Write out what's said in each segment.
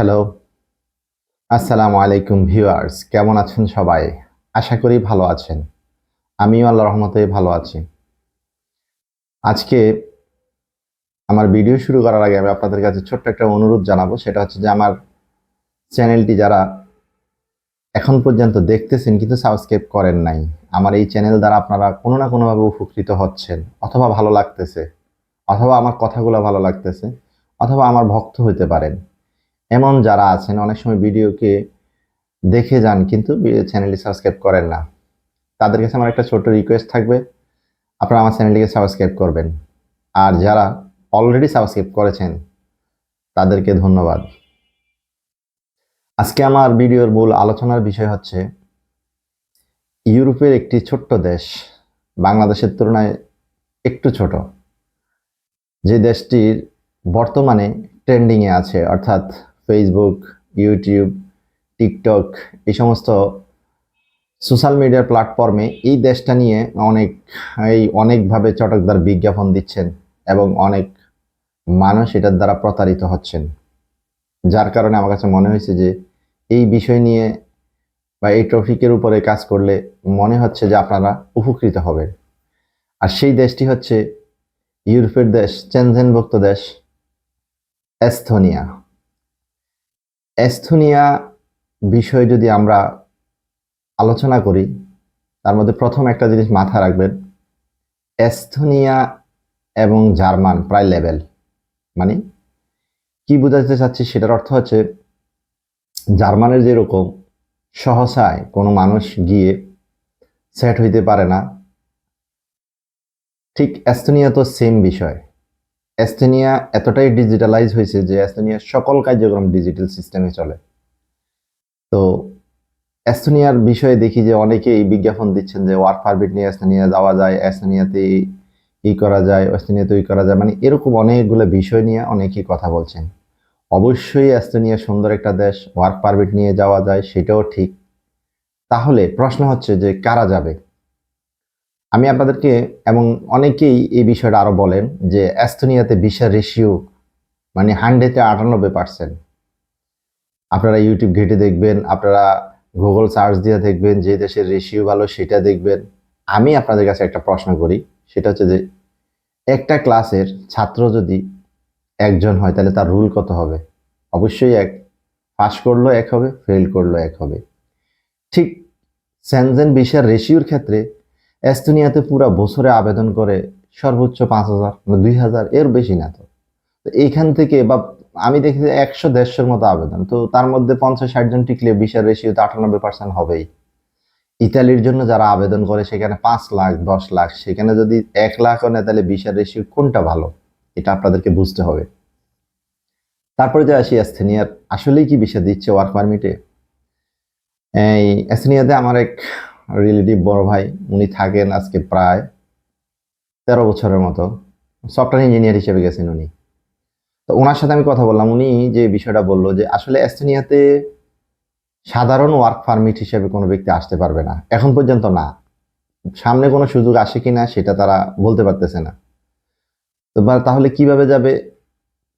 Hello, আসসালামু আলাইকুম viewers. কেমন আছেন সবাই? আশা করি ভালো আছেন। আমিও আল্লাহর রহমতে ভালো আছি। আজকে আমার ভিডিও শুরু করার আগে আমি আপনাদের কাছে ছোট্ট একটা অনুরোধ জানাবো। সেটা হচ্ছে যে আমার চ্যানেলটি যারা এখন পর্যন্ত দেখতেছেন কিন্তু সাবস্ক্রাইব করেন নাই, আমার এই চ্যানেল দ্বারা আপনারা কোনো না কোনোভাবে উপকৃত হচ্ছেন, অথবা ভালো লাগতেছে, অথবা আমার কথাগুলো ভালো লাগতেছে, অথবা আমার ভক্ত হইতে পারেন। এমন যারা আছেন অনেক সময় ভিডিওকে দেখে যান কিন্তু চ্যানেলটি সাবস্ক্রাইব করেন না। তাদের কাছে আমার একটা ছোট্ট রিকোয়েস্ট থাকবে, আপনারা আমার চ্যানেলটিকে সাবস্ক্রাইব করবেন। আর যারা অলরেডি সাবস্ক্রাইব করেছেন তাদেরকে ধন্যবাদ। আজকে আমার ভিডিওর মূল আলোচনার বিষয় হচ্ছে ইউরোপের একটি ছোট্ট দেশ, বাংলাদেশের তুলনায় একটু ছোট, যে দেশটির বর্তমানে ট্রেন্ডিংয়ে আছে, অর্থাৎ ফেসবুক, ইউটিউব, টিকটক এই সমস্ত সোশ্যাল মিডিয়ার প্ল্যাটফর্মে এই দেশটা নিয়ে অনেকভাবে চটকদার বিজ্ঞাপন দিচ্ছেন এবং অনেক মানুষ এটার দ্বারা প্রতারিত হচ্ছেন। যার কারণে আমার কাছে মনে হয়েছে যে এই বিষয় নিয়ে বা এই টপিকের উপরে কাজ করলে মনে হচ্ছে যে আপনারা উপকৃত হবেন। আর সেই দেশটি হচ্ছে ইউরোপের দেশ, চেনজেনভুক্ত দেশ এস্তোনিয়া। এস্তোনিয়া বিষয় যদি আমরা আলোচনা করি, তার মধ্যে প্রথম একটা জিনিস মাথায় রাখবেন, এস্তোনিয়া এবং জার্মান প্রায় লেভেল। মানে কি বোঝাতে চাচ্ছি সেটার অর্থ হচ্ছে, জার্মানের যেরকম সহসায় কোনো মানুষ গিয়ে সেট হইতে পারে না, ঠিক এস্তোনিয়া তো সেম বিষয়। এস্তোনিয়া এতটাই ডিজিটালাইজ হয়েছে যে এস্তোনিয়ার সকল কার্যক্রম ডিজিটাল সিস্টেমে চলে। তো এস্তোনিয়ার বিষয়ে দেখি যে অনেকেই বিজ্ঞাপন দিচ্ছেন যে ওয়ার্ক পারমিট নিয়ে এস্তোনিয়া যাওয়া যায়, এস্তোনিয়াতে ই করা যায়, এস্তোনিয়াতে ওই করা যায়, মানে এরকম অনেকগুলো বিষয় নিয়ে অনেকেই কথা বলছেন। অবশ্যই এস্তোনিয়া সুন্দর একটা দেশ, ওয়ার্ক পারমিট নিয়ে যাওয়া যায়, সেটাও ঠিক। তাহলে প্রশ্ন হচ্ছে যে কারা যাবে? আমি আপনাদেরকে, এবং অনেকেই এই বিষয়টা আরো বলেন যে এস্তোনিয়াতে ভিসার রেশিও মানে 100-এ 98%। আপনারা ইউটিউব ঘেটে দেখবেন, আপনারা গুগল সার্চ দিয়ে দেখবেন, যে দেশের রেশিও ভালো সেটা দেখবেন। আমি আপনাদের কাছে একটা প্রশ্ন করি, সেটা হচ্ছে যে একটা ক্লাসের ছাত্র যদি একজন হয় তাহলে তার রুল কত হবে? অবশ্যই এক। পাস করলো এক হবে, ফেল করলো এক হবে। ঠিক সেনজেন ভিসার রেশিওর ক্ষেত্রে এস্তোনিয়াতে পুরো বছরে আবেদন করে সর্বোচ্চ 5,000, 2,000, এর বেশি না। তো এইখান থেকে বা আমি দেখি 100-150 মতো আবেদন, তো তার মধ্যে 50-60 জন টিকলে ভিসার রেশিও তো 98% হবেই। ইতালির জন্য যারা আবেদন করে সেখানে 5 লাখ, 10 লাখ, সেখানে যদি 1 লাখও নেয় তাহলে ভিসার রেশিও কোনটা ভালো, এটা আপনাদেরকে বুঝতে হবে। তারপরে যে আসি এস্তোনিয়ার আসলেই কি ভিসা দিচ্ছে ওয়ার্ক পারমিটে। এই এস্তোনিয়াতে আমার এক রিলেটিভ বড় ভাই, উনি থাকেন আজকে প্রায় 13 বছরের মতো, সফটওয়্যার ইঞ্জিনিয়ার হিসেবে গেছেন উনি। তো ওনার সাথে আমি কথা বললাম, উনি যে বিষয়টা বললো যে আসলে এস্তোনিয়াতে সাধারণ ওয়ার্ক পারমিট হিসেবে কোনো ব্যক্তি আসতে পারবে না, এখন পর্যন্ত না। সামনে কোনো সুযোগ আসে কিনা সেটা তারা বলতে পারতেছে না। তো তাহলে কিভাবে যাবে?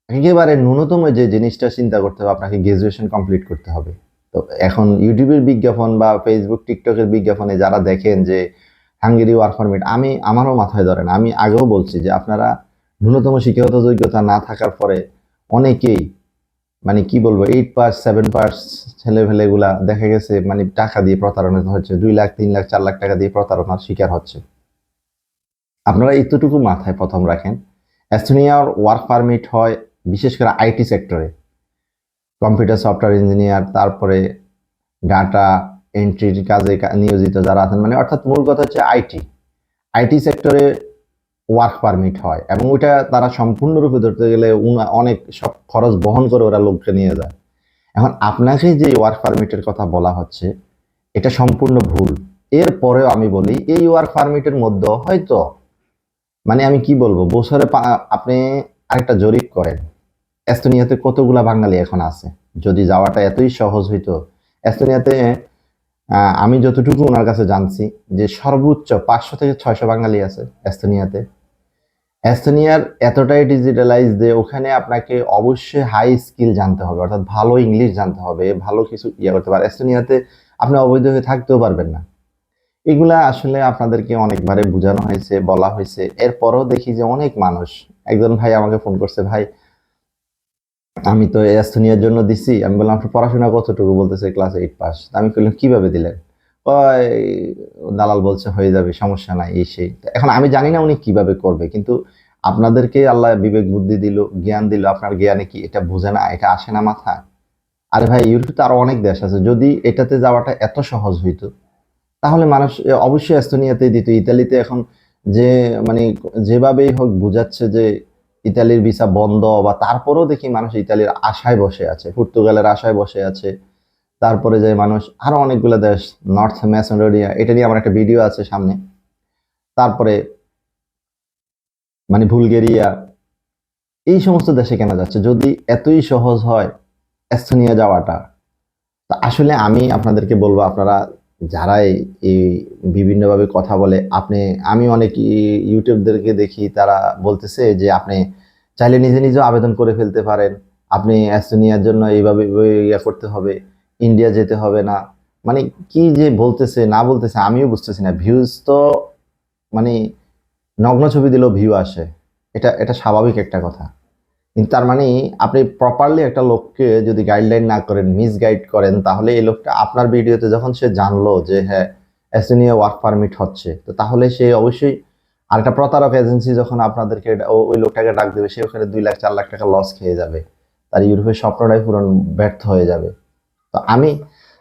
একেবারে ন্যূনতম যে জিনিসটা চিন্তা করতে হবে, আপনাকে গ্রাজুয়েশন কমপ্লিট করতে হবে। তো এখন ইউটিউবের বিজ্ঞাপন বা ফেসবুক, টিকটকের বিজ্ঞাপনে যারা দেখেন যে হাঙ্গেরি ওয়ার্ক পারমিট, আমারও মাথায় ধরে না। আমি আগেও বলছি যে আপনারা ন্যূনতম শিক্ষাগত যোগ্যতা না থাকার পরে অনেকেই, মানে কি বলবো, 8 পাস 7 পাস ছেলেপেলেগুলা দেখা গেছে মানে টাকা দিয়ে প্রতারণা হচ্ছে, 2 লাখ 3 লাখ 4 লাখ টাকা দিয়ে প্রতারণার শিকার হচ্ছে। আপনারা এতটুকু মাথায় প্রথম রাখেন, এস্তোনিয়ার ওয়ার্ক পারমিট হয় বিশেষ করে আইটি সেক্টরে, কম্পিউটার সফটওয়্যার ইঞ্জিনিয়ার, তারপরে ডাটা এন্ট্রির কাজে নিয়োজিত যারা আছেন, মানে অর্থাৎ মূল কথা হচ্ছে আইটি সেক্টরে ওয়ার্ক পারমিট হয়, এবং ওইটা তারা সম্পূর্ণরূপে ধরতে গেলে অনেক সব খরচ বহন করে ওরা লোককে নিয়ে যায়। এখন আপনাকে যে ওয়ার্ক পারমিটের কথা বলা হচ্ছে এটা সম্পূর্ণ ভুল। এরপরেও আমি বলি এই ওয়ার্ক পারমিটের মধ্যে হয়তো, মানে আমি কি বলবো, বছরে আপনি আরেকটা জরিপ করেন, এস্তোনিয়াতে কতগুলা বাঙালি এখন আছে। যদি যাওয়াটা এতই সহজ হইতো, এস্তোনিয়াতে আমি যতটুকু ওনার কাছে জানছি যে সর্বোচ্চ 500 থেকে 600 বাঙালি আছে এস্তোনিয়াতে। এস্তোনিয়ার এতটাই ডিজিটালাইজ যে ওখানে আপনাকে অবশ্যই হাই স্কিল জানতে হবে, অর্থাৎ ভালো ইংলিশ জানতে হবে, ভালো কিছু করতে পারে। এস্তোনিয়াতে আপনি অবৈধ হয়ে থাকতেও পারবেন না। এগুলা আসলে আপনাদেরকে অনেকবারে বোঝানো হয়েছে, বলা হয়েছে, এরপরও দেখি যে অনেক মানুষ। একজন ভাই আমাকে ফোন করছে, ভাই আমি তো এস্তোনিয়ার জন্য দিছি। আমি বললাম আপনার পড়াশোনা কতটুকু? বলতেছে ক্লাস 8 পাস। আমি বললাম কিভাবে দিলেন? কয় দালাল বলছে হয়ে যাবে, সমস্যা নাই, এই সেই। এখন আমি জানি না উনি কিভাবে করবে, কিন্তু আপনাদেরকে আল্লাহ বিবেক বুদ্ধি দিল, জ্ঞান দিল, আপনার জ্ঞানে কি এটা বোঝে না, এটা আসে না মাথায়? আরে ভাই, ইউরোপে তো আরো অনেক দেশ আছে। যদি এটাতে যাওয়াটা এত সহজ হইতো তাহলে মানুষ অবশ্যই এস্তোনিয়াতেই দিত। ইতালিতে এখন যে মানে যেভাবেই হোক বুঝাচ্ছে যে ইতালির ভিসা বন্ধ, বা তারপরেও দেখি মানুষ ইতালির আশায় বসে আছে, পর্তুগালের আশায় বসে আছে। তারপরে যে মানুষ আরো অনেকগুলো দেশ, নর্থ ম্যাসেডোনিয়া, এটা নিয়ে আমার একটা ভিডিও আছে সামনে। তারপরে বুলগেরিয়া, এই সমস্ত দেশে কেন যাচ্ছে যদি এতই সহজ হয় এস্তোনিয়া যাওয়াটা? তা আসলে আমি আপনাদেরকে বলবো, আপনারা যারা এই বিভিন্নভাবে কথা বলে, আমি অনেক ইউটিউবদেরকে দেখি, তারা বলতেছে যে আপনি চাইলে নিজে নিজেও আবেদন করে ফেলতে পারেন, আপনি এস্তোনিয়ার জন্য এইভাবে এইভাবে ইয়া করতে হবে, ইন্ডিয়া যেতে হবে না। মানে কি যে বলতেছে না বলতেছে আমিও বুঝতেছি না। ভিউজ তো মানে নগ্ন ছবি দিলেও ভিউ আসে, এটা এটা স্বাভাবিক একটা কথা। কিন্তু তার মানে আপনি প্রপারলি একটা লোককে যদি গাইডলাইন না করেন, মিসগাইড করেন, তাহলে এই লোকটা আপনার ভিডিওতে যখন সে জানলো যে হ্যাঁ এসএনইএ ওয়ার্ক পারমিট হচ্ছে, তো তাহলে সে অবশ্যই আরেকটা প্রতারক এজেন্সি যখন আপনাদেরকে ওই লোকটাকে ডাক দেবে, সে ওখানে 2 লাখ 4 লাখ টাকা লস খেয়ে যাবে, তার ইউরোপের স্বপ্নটাই পূরণ ব্যর্থ হয়ে যাবে। তো আমি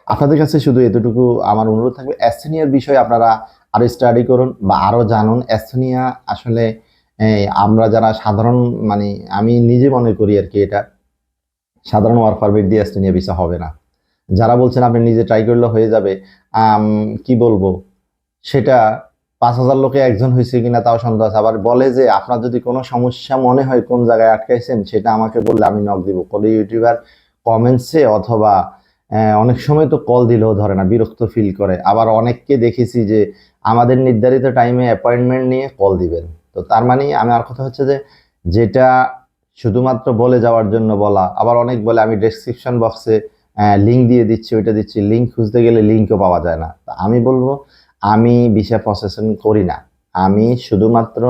আপনাদের কাছে শুধু এতটুকু আমার অনুরোধ থাকবে, এস্থেনিয়ার বিষয়ে আপনারা আরো স্টাডি করুন বা আরো জানুন। এস্থেনিয়া আসলে আমরা যারা সাধারণ, মানে আমি নিজে মনে করি আর কি, এটা সাধারণ ওয়ার্ক পারমিট দিয়ে এস্থেনিয়া ভিসা হবে না। যারা বলছেন আপনি নিজে ট্রাই করলে হয়ে যাবে, কি বলবো, সেটা 5,000 লোকে একজন হয়েছে কিনা তাও সন্দেহ আছে। আবার বলে যে আপনার যদি কোনো সমস্যা মনে হয়, কোন জায়গায় আটকাইছেন, সেটা আমাকে বললে আমি নক দিব। কোনো ইউটিউবার কমেন্টসে অথবা অনেক সময় তো কল দিলেও ধরে না, বিরক্ত ফিল করে। আবার অনেককে দেখেছি যে আমাদের নির্ধারিত টাইমে অ্যাপয়েন্টমেন্ট নিয়ে কল দিবেন। তো তার মানে আমার কথা হচ্ছে যে যেটা শুধুমাত্র বলে যাওয়ার জন্য বলা। আবার অনেক বলে আমি ডেসক্রিপশন বক্সে লিঙ্ক দিয়ে দিচ্ছি, ওইটা দিচ্ছি, লিঙ্ক খুঁজতে গেলে লিঙ্কও পাওয়া যায় না। তা আমি বলবো, আমি ভিসা প্রসেসিং করি না, আমি শুধুমাত্র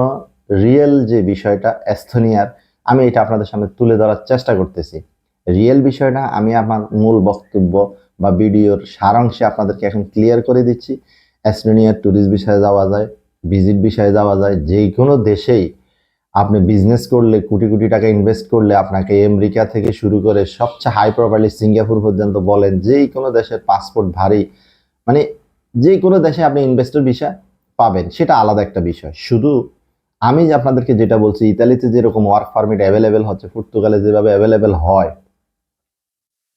রিয়েল যে বিষয়টা এস্থোনিয়ার, আমি এটা আপনাদের সামনে তুলে ধরার চেষ্টা করতেছি। রিয়েল বিষয়টা আমি আমার মূল বক্তব্য বা ভিডিওর সারাংশে আপনাদেরকে এখন ক্লিয়ার করে দিচ্ছি। এস্থোনিয়ার ট্যুরিস্ট বিষয়ে যাওয়া যায়, ভিজিট বিষয়ে যাওয়া যায়, যে কোনো দেশেই আপনি বিজনেস করলে, কোটি কোটি টাকা ইনভেস্ট করলে আপনাকে আমেরিকা থেকে শুরু করে সবচেয়ে হাই প্রোফাইলি সিঙ্গাপুর পর্যন্ত বলেন, যেই কোনো দেশের পাসপোর্ট ভারী, মানে যে কোনো দেশে আপনি ইনভেস্টর ভিসা পাবেন, সেটা আলাদা একটা বিষয়। শুধু আমি যে আপনাদেরকে যেটা বলছি, ইতালিতে যেরকম ওয়ার্ক পারমিট অ্যাভেলেবেল হচ্ছে, পর্তুগালে যেভাবে অ্যাভেলেবেল হয়,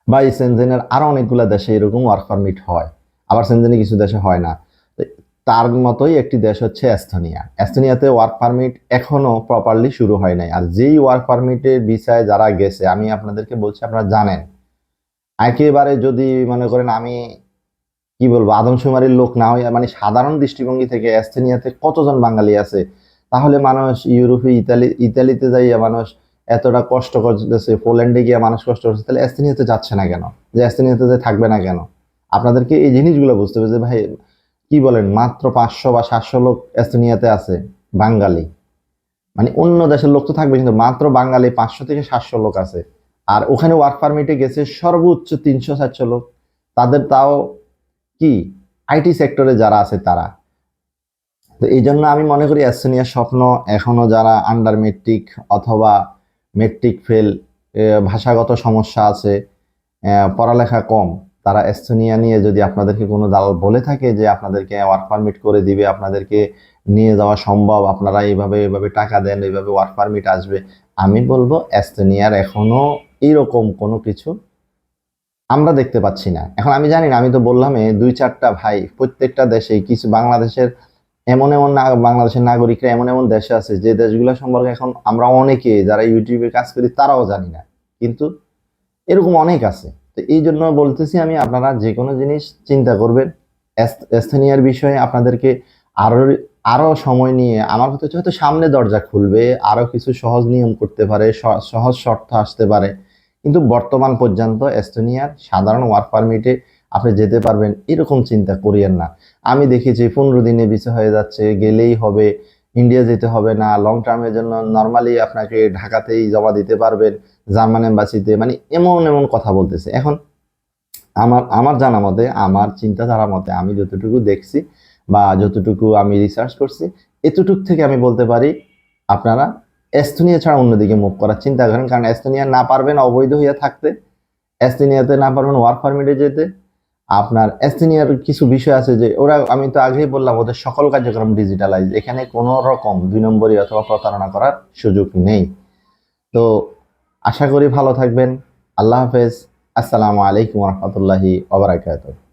বা এই সেনজেনের আরো অনেকগুলো দেশে এরকম ওয়ার্ক পারমিট হয়, আবার সেনজেনে কিছু দেশে হয় না। তো তার মতোই একটি দেশ হচ্ছে এস্তোনিয়া। এস্তোনিয়াতে ওয়ার্ক পারমিট এখনো প্রপারলি শুরু হয় নাই। আর যেই ওয়ার্ক পারমিটের ভিসায় যারা গেছে, আমি আপনাদেরকে বলছি, আপনারা জানেন, একেবারে যদি মনে করেন আমি কি বলবো, আদমশুমারির লোক না হয়ে সাধারণ দৃষ্টিভঙ্গি থেকে এস্থেনিয়াতে কতজন বাঙালি আছে, তাহলে মানুষ ইউরোপে, ইতালিতে যাইয়া মানুষ এতটা কষ্ট করতেছে, পোল্যান্ডে গিয়ে মানুষ কষ্ট করছে, তাহলে এস্থেনিয়াতে যাচ্ছে না কেন? যে এস্থেনিয়াতে যে থাকবে না কেন? আপনাদেরকে এই জিনিসগুলো বুঝতে হবে যে ভাই, কি বলেন, মাত্র 500 বা 700 লোক এস্থেনিয়াতে আছে বাঙালি। অন্য দেশের লোক তো থাকবে, কিন্তু মাত্র বাঙালি 500 থেকে 700 লোক আছে। আর ওখানে ওয়ার্ক পারমিটে গেছে সর্বোচ্চ 300-400 লোক। তাদের তাও কি আইটি সেক্টরে যারা আছে তারা। তো এই জন্য আমি মনে করি এস্থোনিয়ার স্বপ্ন এখনো যারা আন্ডার মেট্রিক অথবা মেট্রিক ফেল, ভাষাগত সমস্যা আছে, পড়ালেখা কম, তারা এস্থোনিয়া নিয়ে যদি আপনাদেরকে কোনো দালাল বলে থাকে যে আপনাদেরকে ওয়ার্ক পারমিট করে দিবে, আপনাদেরকে নিয়ে যাওয়া সম্ভব, আপনারা এইভাবে এইভাবে টাকা দেন, এইভাবে ওয়ার্ক পারমিট আসবে, আমি বলবো এস্থোনিয়ার এখনো এইরকম কোনো কিছু আমরা দেখতে পাচ্ছি না। এখন আমি জানি না, আমি তো বললাম 2-4টা ভাই, প্রত্যেকটা দেশে কিছু বাংলাদেশের এমন এমন বাংলাদেশের নাগরিকরা এমন এমন দেশে আছে যে দেশগুলো সম্পর্কে এখন আমরা অনেকে যারা ইউটিউবে কাজ করি তারাও জানি না, কিন্তু এরকম অনেক আছে। তো এই জন্য বলতেছি আমি, আপনারা যে কোনো জিনিস চিন্তা করবেন। এস্থেনিয়ার বিষয়ে আপনাদেরকে আরো আরো সময় নিয়ে আমার কথা হচ্ছে হয়তো সামনে দরজা খুলবে, আরো কিছু সহজ নিয়ম করতে পারে, সহজ শর্ত আসতে পারে, কিন্তু বর্তমান পর্যন্ত এস্তোনিয়ার সাধারণ ওয়ার্ক পারমিটে আপনি যেতে পারবেন এরকম চিন্তা করিয়েন না। আমি দেখেছি 15 দিনে ভিসা হয়ে যাচ্ছে, গেলেই হবে, ইন্ডিয়া যেতে হবে না, লং টার্মের জন্য নর্মালি আপনাকে ঢাকাতেই জমা দিতে পারবেন, জার্মান এম্বাসিতে, মানে এমন এমন কথা বলতেছে। এখন আমার আমার জানা মতে, আমার চিন্তাধারা মতে, আমি যতটুকু দেখছি বা যতটুকু আমি রিসার্চ করছি, এতটুক থেকে আমি বলতে পারি আপনারা এস্তোনিয়া ছাড়া অন্যদিকে মুভ করার চিন্তা করেন। কারণ এস্তোনিয়া না পারবেন অবৈধ হইয়া থাকতে, এস্তোনিয়াতে না পারবেন ওয়ার্ক পারমিটে যেতে। আপনার এস্তোনিয়ার কিছু বিষয় আছে যে ওরা, আমি তো আগেই বললাম, ওদের সকল কার্যক্রম ডিজিটালাইজ, এখানে কোনো রকম 2 নম্বরই অথবা প্রতারণা করার সুযোগ নেই। তো আশা করি ভালো থাকবেন। আল্লাহ হাফেজ। আসসালামু আলাইকুম রহমতুল্লাহি ওয়া বারাকাতুহু।